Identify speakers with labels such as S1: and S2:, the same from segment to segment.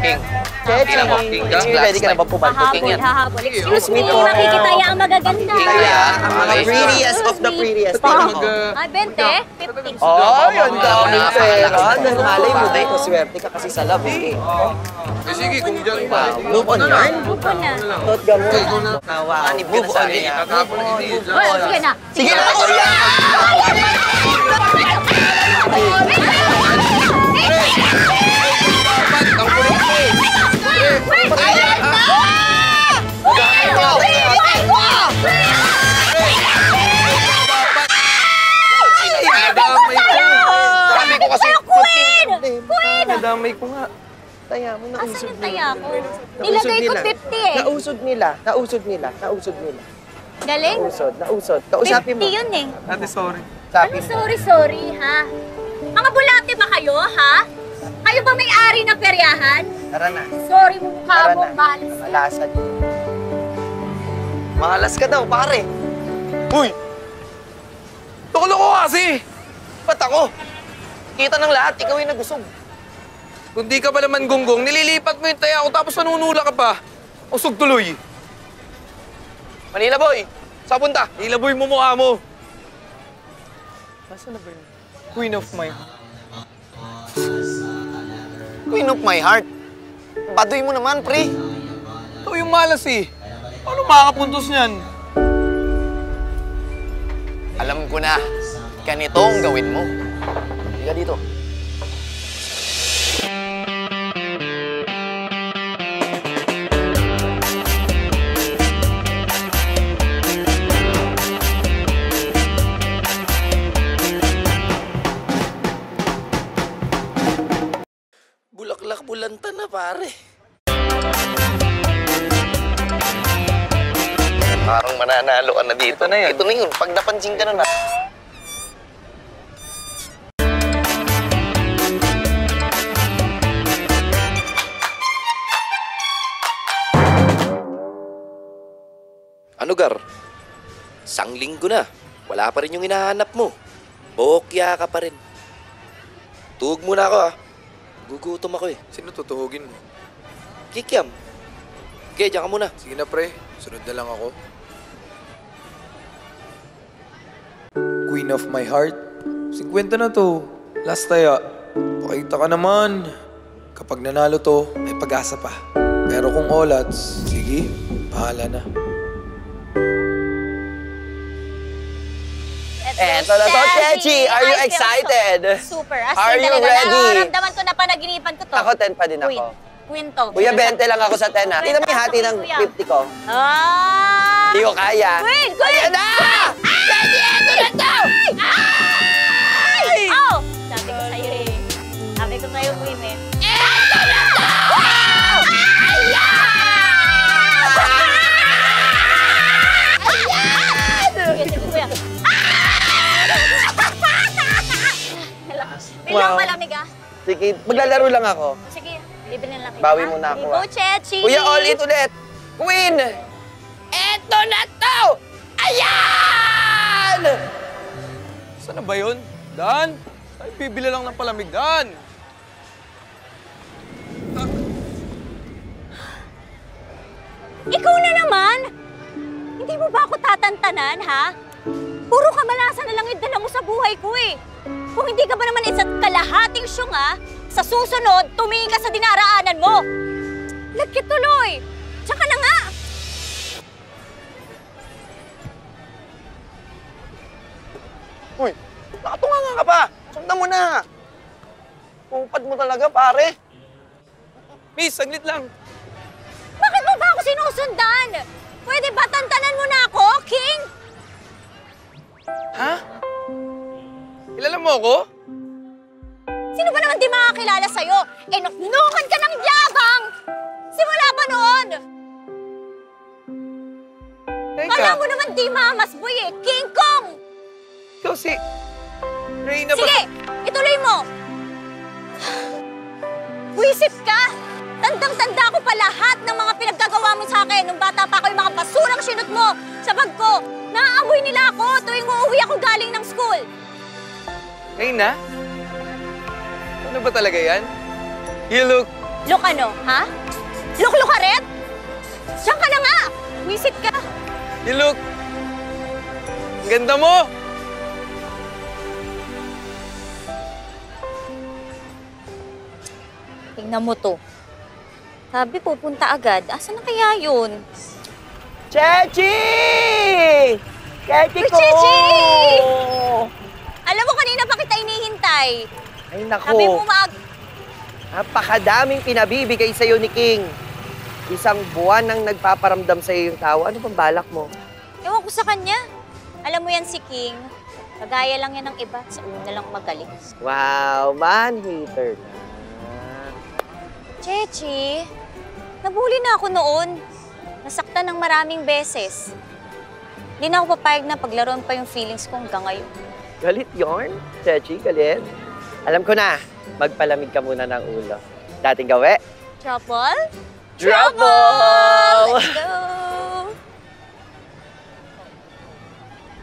S1: King.
S2: Chechi, ready ka na ba pumalto?
S3: Hahabol. Excuse me, makikitaya ang magaganda.
S2: Kaya, ang mga prettiest of the prettiest.
S3: Ay, 20? 15.
S2: Oh, yun daming pera. Malay mo, dahil swerte ka kasi sa love.
S1: Sige, kung dyan pa.
S2: Move on yarn?
S3: Move on na.
S2: Tot ka mo. Nawakanib ka na sa akin.
S3: Oh, sige na.
S2: Sige na, kuya!
S3: Ayan na!
S1: Sabi ko kasi,
S3: Queen! Queen!
S2: Nadamay ko nga. Taya mo, nausod
S3: Asan yung
S2: nila.
S3: taya ko? Nilagay ko 50 eh.
S2: Nausod nila.
S3: Galing?
S2: Nausod. Kausapin
S3: 50
S2: mo.
S3: yun eh.
S4: Ate, sorry.
S2: Kausapin
S3: Ano,
S2: mo.
S3: sorry, ha? Mga bulate ba kayo, ha? Kayo ba may-ari ng peryahan?
S2: Tara na.
S3: Sorry mo mukha
S2: Tara
S3: mo,
S2: na.
S3: malas.
S2: Malasan. Malas ka daw, pare.
S1: uy! Tukulo ko kasi!
S2: Ba't ako? Kita ng lahat, ikaw yung nagusog.
S1: Kung di ka pa naman gunggong, nililipat mo yung taya ko tapos nanunula ka pa. Usog tuloy.
S2: Manila boy, saan punta?
S1: Ilaboy mo mukha mo.
S4: Nasaan na ba yun? Queen of my heart.
S2: Queen of my heart. Baduy mo naman, pre.
S1: Ito yung malas eh. Paano makakapuntos niyan?
S2: Alam ko na, ganito ang gawin mo. Higa dito. Bulaklak-bulanta na, pare. Parang mananalo ka na dito.
S4: Ito na yun.
S2: Ito na yun. Pag napansin ka na.
S5: Ano, Gar? Isang linggo na. Wala pa rin yung hinahanap mo. Bokya ka pa rin. Tuhog muna ako, Gugutom ako eh.
S1: Sino tutuhugin mo?
S5: Kikiam. Okay, diyan ka muna.
S1: Sige na pre, sunod na lang ako.
S4: Queen of my heart. 50 na to. Last taya. Pakita ka naman. Kapag nanalo to, may pag-asa pa. Pero kung olats, sige, bahala na.
S2: Eto na to, Chechi! Are you excited?
S3: Super. As
S2: Are
S3: in
S2: you
S3: talaga,
S2: ready?
S3: nararamdaman ko na panaginipan ko to.
S2: Ako 10 pa din
S3: Queen.
S2: ako.
S3: Queen to.
S2: Kuya, 20 lang ako sa 10 ha. Tingnan mo yung hati ng 50 ko.
S3: Ah!
S2: Hindi ko kaya.
S3: Queen! Queen!
S2: Ayan na! Chechi, eto na to!
S3: Ay! Oh! Sabi ko sa'yo eh. Sabi ko sa'yo, Queen eh.
S2: Eto na to!
S3: Sige, sige, kuya. Bilang malamig ah.
S2: Sige, maglalaro lang ako.
S3: Sige, bibili lang kita.
S2: Bawi muna ako,
S3: Go, Chechi!
S2: Kuya, all it ulit. Queen! Eto na to! Ayan!
S1: Saan na ba yun? Dan? Ay, bibili lang ng palamig, Dan.
S3: Ikaw na naman! Hindi mo ba ako tatantanan, ha? Puro kamalasan na lang yung dala mo sa buhay ko eh. Kung hindi ka ba naman isa't kalahating syunga, sa susunod, tumingin ka sa dinaraanan mo. Lagkit tuloy! Tsaka na nga!
S2: Uy, nakatunganga ka pa. Sundan mo na. Pupad mo talaga, pare.
S1: Miss, saglit lang.
S3: Bakit mo ba ako sinusundan? Pwede ba tantanan mo na ako, King?
S1: Ha? Kilala mo ako?
S3: Sino ba naman di makakilala sa'yo? Eh, nuknukan ka ng yabang! Simula pa noon!
S1: Teka,
S3: Kala mo naman di mamasboy eh, King Kong!
S1: ikaw si Reyna ba?
S3: Sige, ituloy mo! Wisit ka! Tandang-tanda ko pa lahat ng mga pinaggagawa mo sa akin nung bata pa ako, yung mga basurang sinot mo sa bag ko. Naaamoy nila ako tuwing uuwi ako galing ng school.
S1: Reyna? Ano ba talaga yan? You look
S3: Look ano, ha? Look ka rin? Diyan ka na nga! Wisit ka!
S1: Hey, look! Ang ganda mo!
S3: Tingnan mo to. Sabi pupunta agad. Asa na kaya yun?
S2: Chechi! Chechi
S3: Uy,
S2: ko!
S3: Chechi! Alam mo, kanina pa kita inihintay.
S2: Ay, nako.
S3: Sabi mo
S2: Napakadaming pinabibigay sa'yo ni King. Isang buwan nang nagpaparamdam sa'yo yung tao. Ano bang balak mo?
S3: Ewan ko sa kanya. Alam mo yan si King. Kagaya lang yan ng iba. Sa una lang magaling.
S2: Wow, man-hater na.
S3: Chechi, nabuli na ako noon. Nasaktan ng maraming beses. Hindi na ako papayag na paglaruan pa yung feelings ko hanggang ngayon.
S2: Galit yarn? Chechi, galit? Alam ko na, magpalamig ka muna ng ulo. Dating gawi?
S3: Trouble?
S2: Trouble!
S3: Let's go!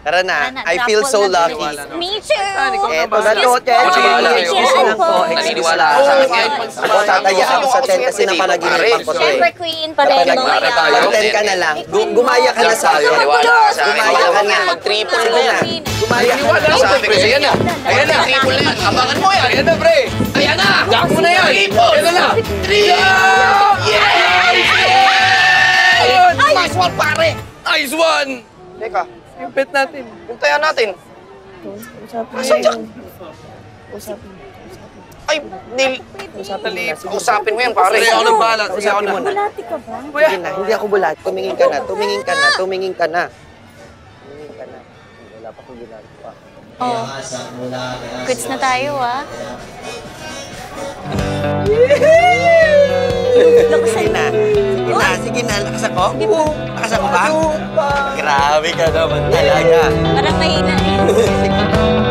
S2: Tara na,
S3: Tara na,
S2: I feel so
S3: trouble na
S2: lucky.
S3: din. Me too!
S1: ikaw na
S2: Eto
S1: ba?
S2: na to, Chechi.
S1: Wala kayo.
S2: Excuse lang po.
S5: Naniniwala ka sa akin ngayon.
S2: Ako tatayaan ko sa tent kasi napanaginipan ko to eh.
S3: Siyempre, Queen pa rin.
S1: Napalagmara
S3: Loyal.
S1: tayo.
S2: Mag-10 ka na lang. Gumaya ka na sa akin.
S5: Naniniwala ka sa akin.
S2: Gumaya ka na.
S5: Mag-triple
S2: Sige
S5: mo
S2: na.
S5: yan.
S2: Gumaya ka
S1: Wala
S2: na.
S1: sa akin, pre. Ayan na. Ayan na.
S5: Triple na yan. Abangan mo yan.
S1: Ayan na, pre.
S5: Ayan na!
S1: Jack mo na yan.
S5: Triple!
S1: Ayan na na.
S5: Yeah! Nice one, pare!
S1: Nice one!
S2: Teka,
S1: Yung bet natin.
S2: puntayan natin.
S5: Asan Jack? Ay, usapin mo yan, pare.
S1: Sige, ako nagbahala. Sige, ako
S2: Usapin
S1: na.
S2: mo na.
S3: Bulati ka ba?
S2: Sige na, hindi ako bulat. Tumingin ka na, tumingin ka na, tumingin ka na. Tumingin ka na. Wala pa akong ginagawa.
S3: Oh. Goods na tayo, ah.
S2: Sige na, sige na, sige na. Lakas ako? Lakas ako ba? Grabe ka naman talaga.
S3: Parang mahina eh.
S2: Sige.